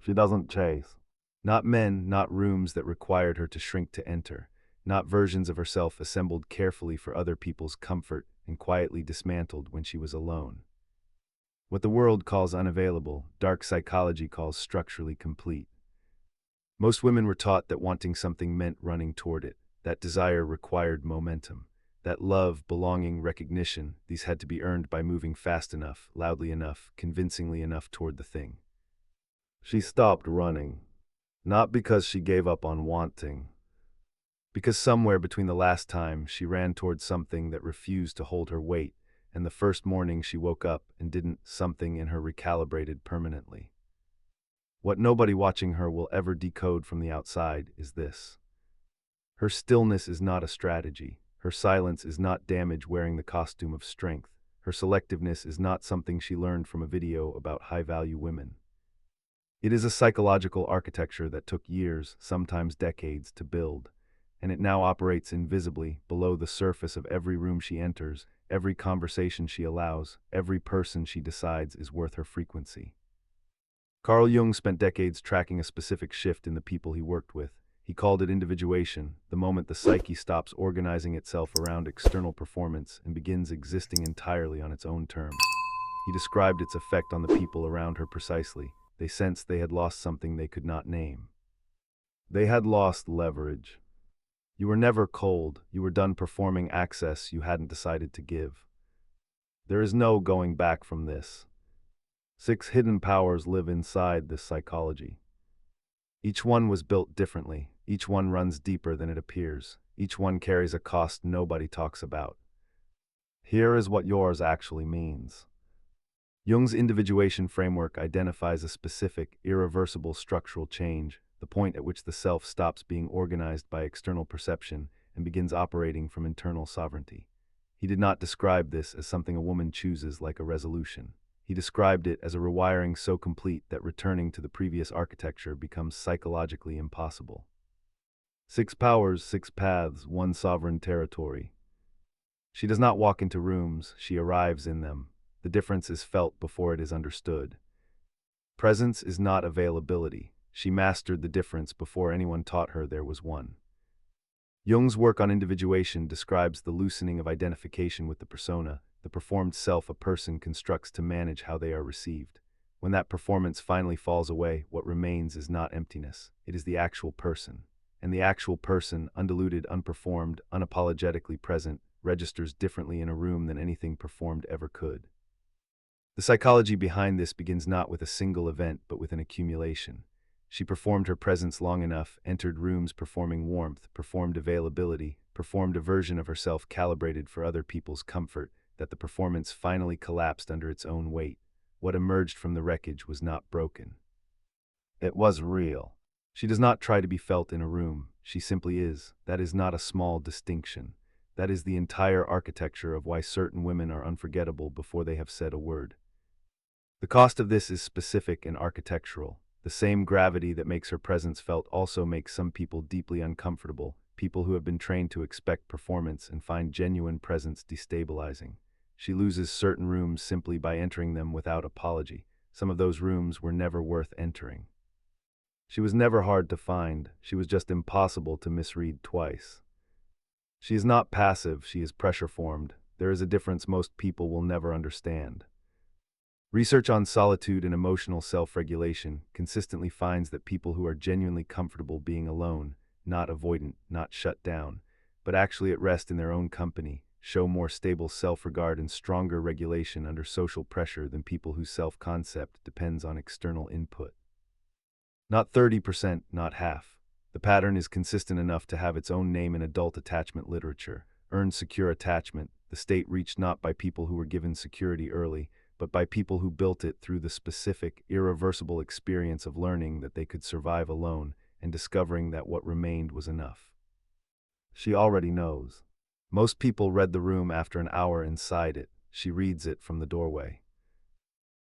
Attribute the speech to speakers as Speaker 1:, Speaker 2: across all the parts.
Speaker 1: She doesn't chase. Not men, not rooms that required her to shrink to enter, not versions of herself assembled carefully for other people's comfort and quietly dismantled when she was alone. What the world calls unavailable, dark psychology calls structurally complete. Most women were taught that wanting something meant running toward it, that desire required momentum, that love, belonging, recognition, these had to be earned by moving fast enough, loudly enough, convincingly enough toward the thing. She stopped running, not because she gave up on wanting, because somewhere between the last time she ran toward something that refused to hold her weight and the first morning she woke up and didn't, something in her recalibrated permanently. What nobody watching her will ever decode from the outside is this. Her stillness is not a strategy. Her silence is not damage wearing the costume of strength. Her selectiveness is not something she learned from a video about high-value women. It is a psychological architecture that took years, sometimes decades, to build, and it now operates invisibly below the surface of every room she enters, every conversation she allows, every person she decides is worth her frequency. Carl Jung spent decades tracking a specific shift in the people he worked with. He called it individuation, the moment the psyche stops organizing itself around external performance and begins existing entirely on its own terms. He described its effect on the people around her precisely. They sensed they had lost something they could not name. They had lost leverage. You were never cold, you were done performing access you hadn't decided to give. There is no going back from this. 6 hidden powers live inside this psychology. Each one was built differently, each one runs deeper than it appears, each one carries a cost nobody talks about. Here is what yours actually means. Jung's individuation framework identifies a specific, irreversible structural change, the point at which the self stops being organized by external perception and begins operating from internal sovereignty. He did not describe this as something a woman chooses like a resolution. He described it as a rewiring so complete that returning to the previous architecture becomes psychologically impossible. 6 powers, 6 paths, 1 sovereign territory. She does not walk into rooms, she arrives in them. The difference is felt before it is understood. Presence is not availability. She mastered the difference before anyone taught her there was one. Jung's work on individuation describes the loosening of identification with the persona, the performed self a person constructs to manage how they are received. When that performance finally falls away, what remains is not emptiness. It is the actual person. And the actual person, undiluted, unperformed, unapologetically present, registers differently in a room than anything performed ever could. The psychology behind this begins not with a single event, but with an accumulation. She performed her presence long enough, entered rooms performing warmth, performed availability, performed a version of herself calibrated for other people's comfort, that the performance finally collapsed under its own weight. What emerged from the wreckage was not broken. It was real. She does not try to be felt in a room. She simply is. That is not a small distinction. That is the entire architecture of why certain women are unforgettable before they have said a word. The cost of this is specific and architectural. The same gravity that makes her presence felt also makes some people deeply uncomfortable, people who have been trained to expect performance and find genuine presence destabilizing. She loses certain rooms simply by entering them without apology. Some of those rooms were never worth entering. She was never hard to find. She was just impossible to misread twice. She is not passive, she is pressure-formed. There is a difference most people will never understand. Research on solitude and emotional self-regulation consistently finds that people who are genuinely comfortable being alone, not avoidant, not shut down, but actually at rest in their own company, show more stable self-regard and stronger regulation under social pressure than people whose self-concept depends on external input. Not 30%, not half. The pattern is consistent enough to have its own name in adult attachment literature. Earned secure attachment, the state reached not by people who were given security early, but by people who built it through the specific, irreversible experience of learning that they could survive alone and discovering that what remained was enough. She already knows. Most people read the room after an hour inside it. She reads it from the doorway.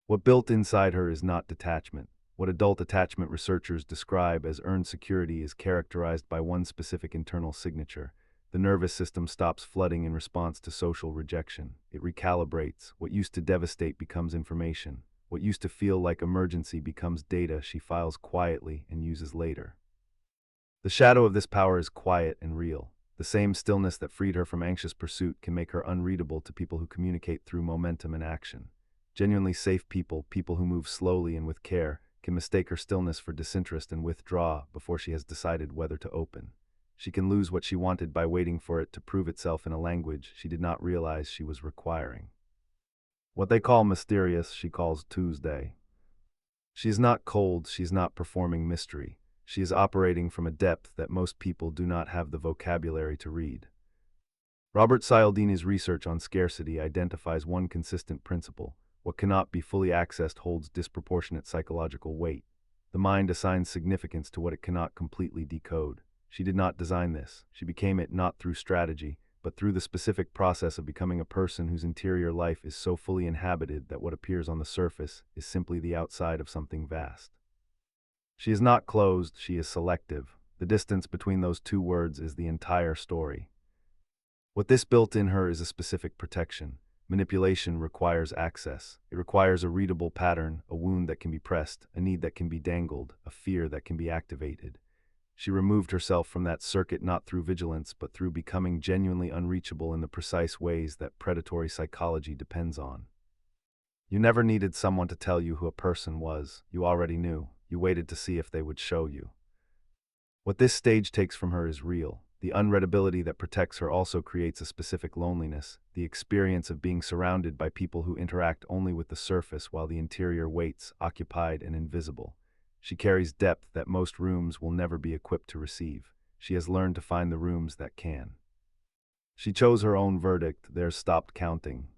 Speaker 1: What built inside her is not detachment. What adult attachment researchers describe as earned security is characterized by one specific internal signature. The nervous system stops flooding in response to social rejection. It recalibrates. What used to devastate becomes information. What used to feel like emergency becomes data she files quietly and uses later. The shadow of this power is quiet and real. The same stillness that freed her from anxious pursuit can make her unreadable to people who communicate through momentum and action. Genuinely safe people, people who move slowly and with care, can mistake her stillness for disinterest and withdraw before she has decided whether to open. She can lose what she wanted by waiting for it to prove itself in a language she did not realize she was requiring. What they call mysterious, she calls Tuesday. She is not cold, she is not performing mystery. She is operating from a depth that most people do not have the vocabulary to read. Robert Cialdini's research on scarcity identifies one consistent principle: what cannot be fully accessed holds disproportionate psychological weight. The mind assigns significance to what it cannot completely decode. She did not design this. She became it not through strategy, but through the specific process of becoming a person whose interior life is so fully inhabited that what appears on the surface is simply the outside of something vast. She is not closed, she is selective. The distance between those two words is the entire story. What this built in her is a specific protection. Manipulation requires access. It requires a readable pattern, a wound that can be pressed, a need that can be dangled, a fear that can be activated. She removed herself from that circuit not through vigilance, but through becoming genuinely unreachable in the precise ways that predatory psychology depends on. You never needed someone to tell you who a person was. You already knew. You waited to see if they would show you. What this stage takes from her is real. The unreadability that protects her also creates a specific loneliness, the experience of being surrounded by people who interact only with the surface while the interior waits, occupied and invisible. She carries depth that most rooms will never be equipped to receive. She has learned to find the rooms that can. She chose her own verdict, theirs stopped counting.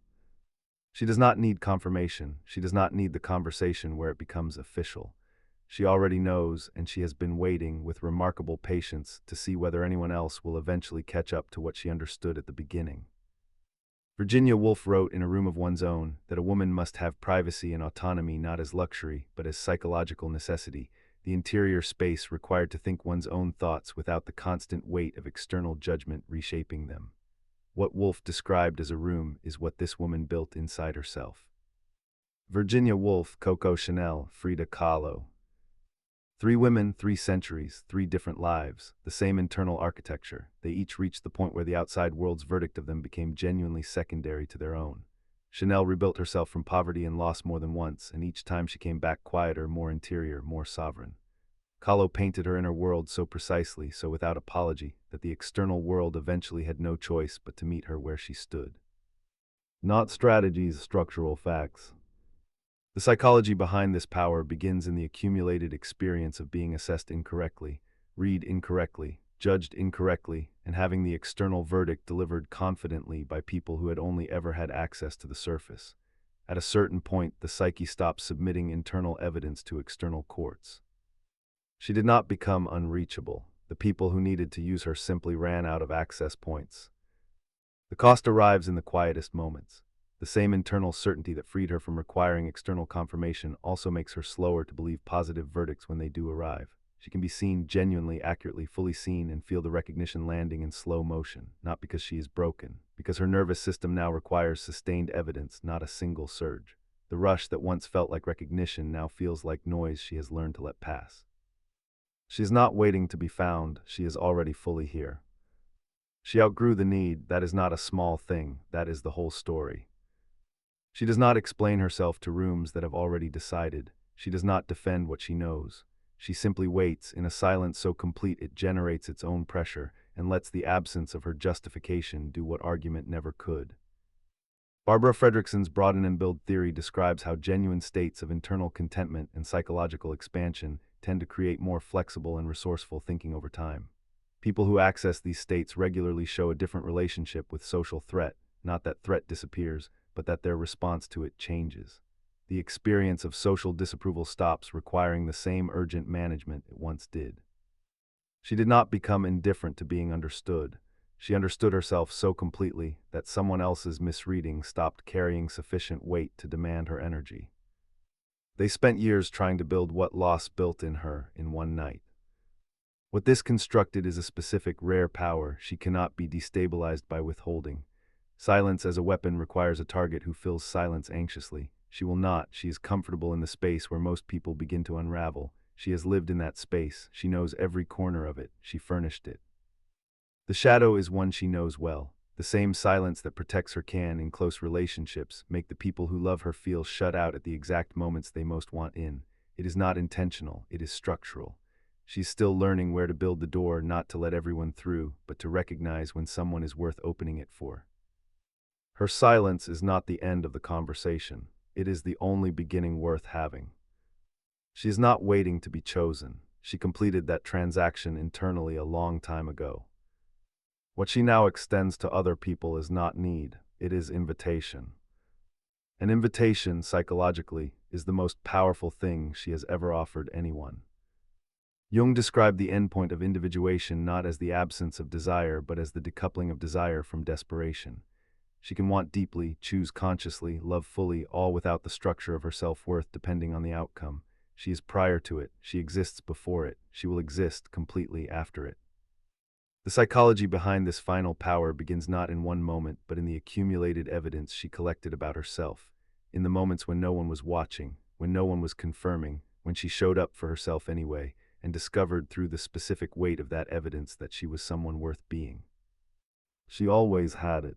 Speaker 1: She does not need confirmation. She does not need the conversation where it becomes official. She already knows, and she has been waiting with remarkable patience to see whether anyone else will eventually catch up to what she understood at the beginning. Virginia Woolf wrote in A Room of One's Own that a woman must have privacy and autonomy not as luxury, but as psychological necessity, the interior space required to think one's own thoughts without the constant weight of external judgment reshaping them. What Woolf described as a room is what this woman built inside herself. Virginia Woolf, Coco Chanel, Frida Kahlo. 3 women, 3 centuries, 3 different lives, the same internal architecture. They each reached the point where the outside world's verdict of them became genuinely secondary to their own. Chanel rebuilt herself from poverty and loss more than once, and each time she came back quieter, more interior, more sovereign. Kahlo painted her inner world so precisely, so without apology, that the external world eventually had no choice but to meet her where she stood. Not strategies, structural facts. The psychology behind this power begins in the accumulated experience of being assessed incorrectly, read incorrectly, judged incorrectly, and having the external verdict delivered confidently by people who had only ever had access to the surface. At a certain point, the psyche stops submitting internal evidence to external courts. She did not become unreachable. The people who needed to use her simply ran out of access points. The cost arrives in the quietest moments. The same internal certainty that freed her from requiring external confirmation also makes her slower to believe positive verdicts when they do arrive. She can be seen genuinely, accurately, fully seen, and feel the recognition landing in slow motion, not because she is broken, because her nervous system now requires sustained evidence, not a single surge. The rush that once felt like recognition now feels like noise she has learned to let pass. She is not waiting to be found, she is already fully here. She outgrew the need. That is not a small thing, that is the whole story. She does not explain herself to rooms that have already decided. She does not defend what she knows. She simply waits in a silence so complete it generates its own pressure and lets the absence of her justification do what argument never could. Barbara Fredrickson's broaden and build theory describes how genuine states of internal contentment and psychological expansion tend to create more flexible and resourceful thinking over time. People who access these states regularly show a different relationship with social threat, not that threat disappears, but that their response to it changes. The experience of social disapproval stops requiring the same urgent management it once did. She did not become indifferent to being understood. She understood herself so completely that someone else's misreading stopped carrying sufficient weight to demand her energy. They spent years trying to build what loss built in her in one night. What this constructed is a specific rare power she cannot be destabilized by withholding. Silence as a weapon requires a target who fills silence anxiously. She will not. She is comfortable in the space where most people begin to unravel. She has lived in that space. She knows every corner of it. She furnished it. The shadow is one she knows well. The same silence that protects her can, in close relationships, make the people who love her feel shut out at the exact moments they most want in. It is not intentional, it is structural. She's still learning where to build the door, not to let everyone through, but to recognize when someone is worth opening it for. Her silence is not the end of the conversation. It is the only beginning worth having. She is not waiting to be chosen. She completed that transaction internally a long time ago. What she now extends to other people is not need, it is invitation. An invitation, psychologically, is the most powerful thing she has ever offered anyone. Jung described the endpoint of individuation not as the absence of desire, but as the decoupling of desire from desperation. She can want deeply, choose consciously, love fully, all without the structure of her self-worth depending on the outcome. She is prior to it, she exists before it, she will exist completely after it. The psychology behind this final power begins not in one moment, but in the accumulated evidence she collected about herself, in the moments when no one was watching, when no one was confirming, when she showed up for herself anyway, and discovered through the specific weight of that evidence that she was someone worth being. She always had it.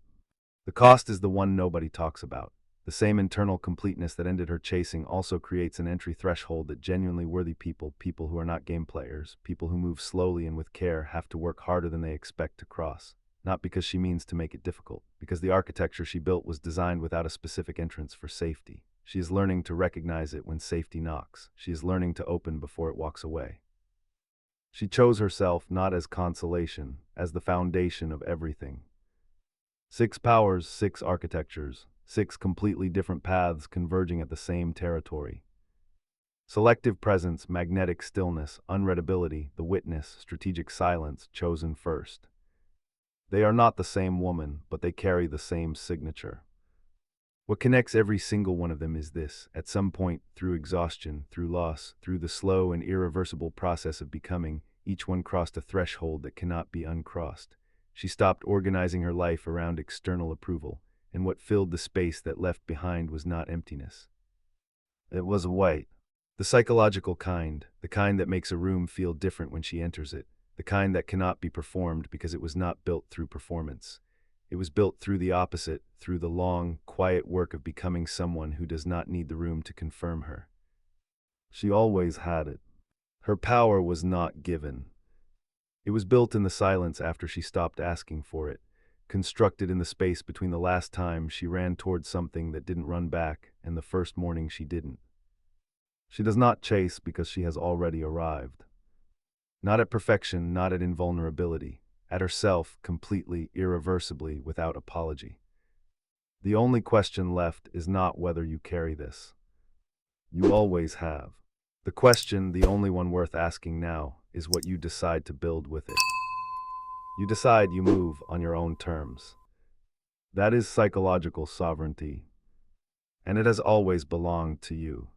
Speaker 1: The cost is the one nobody talks about. The same internal completeness that ended her chasing also creates an entry threshold that genuinely worthy people, people who are not game players, people who move slowly and with care, have to work harder than they expect to cross. Not because she means to make it difficult, because the architecture she built was designed without a specific entrance for safety. She is learning to recognize it when safety knocks. She is learning to open before it walks away. She chose herself not as consolation, as the foundation of everything. 6 powers, 6 architectures, 6 completely different paths converging at the same territory. Selective presence, magnetic stillness, unreadability, the witness, strategic silence, chosen first. They are not the same woman, but they carry the same signature. What connects every single one of them is this: at some point, through exhaustion, through loss, through the slow and irreversible process of becoming, each one crossed a threshold that cannot be uncrossed. She stopped organizing her life around external approval, and what filled the space that left behind was not emptiness. It was white. The psychological kind, the kind that makes a room feel different when she enters it, the kind that cannot be performed because it was not built through performance. It was built through the opposite, through the long, quiet work of becoming someone who does not need the room to confirm her. She always had it. Her power was not given. It was built in the silence after she stopped asking for it, constructed in the space between the last time she ran towards something that didn't run back and the first morning she didn't. She does not chase because she has already arrived. Not at perfection, not at invulnerability, at herself, completely, irreversibly, without apology. The only question left is not whether you carry this. You always have. The question, the only one worth asking now, is what you decide to build with it. You decide, you move on your own terms. That is psychological sovereignty, and it has always belonged to you.